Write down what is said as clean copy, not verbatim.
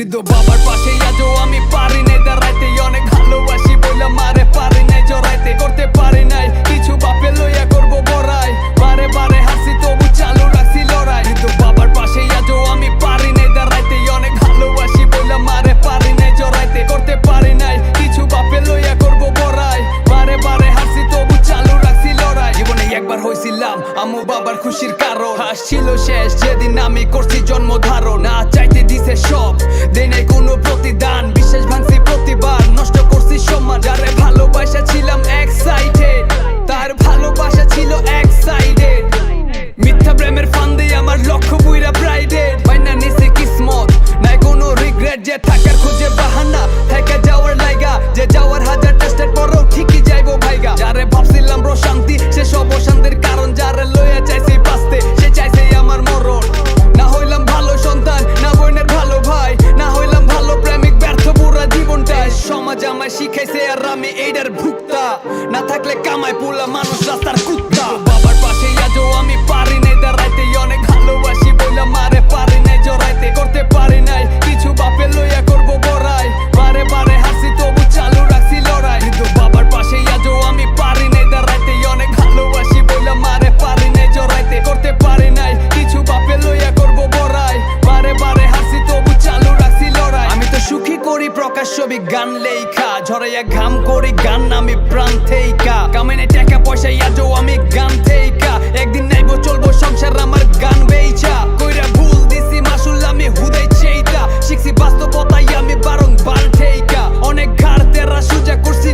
বৃদ্ধ বাবার পাশে আজও আমি পারি নাই দাঁড়াইতে, অনেক ভালোবাসি বইলা মারে পারি নাই জড়াইতে, করতে পারি নাই কিছু বাপে লইয়া করবো বড়াই, বারে বারে হাসি তবু চালু রাখছি লড়াই। বৃদ্ধ বাবার পাশে আজও আমি পারি নাই দাঁড়াইতে, অনেক ভালোবাসি বইলা মারে পারি নাই জড়াইতে, করতে পারি নাই কিছু বাপে লইয়া করবো বড়াই, বারে বারে হাসি তবু চালু রাখছি লড়াই। জীবনে একবার হইছিলাম আম্মু বাবার খুশির কারণ, হাসছিল শেষ যেদিন আমি করছি জন্ম ধারণ। না চাইতে দিছে সব, দেই নাই কোনো প্রতিদান, বিশেষ ভাঙছি প্রতিবার, নষ্ট করছি সম্মান। যারে ভালোবাসা ছিলাম এক্সাইটেড, তার ভালোবাসা ছিল এক সাইডেড, মিথ্যা প্রেমের ফান্দে আমার লক্ষ্য বুইরা ব্রাইডেড। বাইনা নিছে কিসমত, নাই কোনো রিগ্রেট, যে থাকার খুঁজে বাহানা থেকে যাওয়ার লাইগা, যে যাওয়ার হাজার চেষ্টার পরও ঠিকই যাইবো ভাইগা। যারে ভাবছিলাম প্রশান্তি সে সব অশান্তির কারণ, যারে লইয়া চাইছি বাঁচতে সে চাইছে আমার মরণ। না হইলাম ভালো সন্তান, না বোনের ভালো ভাই, না হইলাম ভালো প্রেমিক, ব্যর্থ পুরা জীবনটাই। সমাজ আমায় শিখাইছে আর আমি এইটার ভুক্তা, না থাকলে কামাই পোলা মানুষ রাস্তার কুত্তা। বাবার পাশে আজও আমি পারি নাই দাঁড়াইতে, অনেক ভালোবাসি বইলা মারে পারি নাই জড়াইতে, করতে পারি নাই কিছু বাপে লইয়া করবো বড়াই, বারে বারে হাসি তবু চালু রাখছি লড়াই। কিন্তু বাবার পাশে আজও আমি পারি নাই দাঁড়াইতে, অনেক ভালোবাসি বইলা মারে পারি নাই জড়াইতে, করতে পারি নাই কিছু বাপে লইয়া করবো বড়াই, বারে বারে হাসি তবু চালু রাখছি লড়াই। আমি তো সুখী করি প্রকাশ ছবি গান লেখা, ঝরাইয়া ঘাম করি গান আমি প্রাণ থেইকা, কামাই টাকা পয়সা আজও আমি গান থেইকা, একদিন নাইবো চলবো সংসার আমার গান বেইচা। কইরা ভুল দিছি মাসুল আমি হুদাই চেইতা, শিখছি বাস্তবতাই আমি বারংবার ঠেইকা, অনেক ঘাড় তেরা সুজা করছি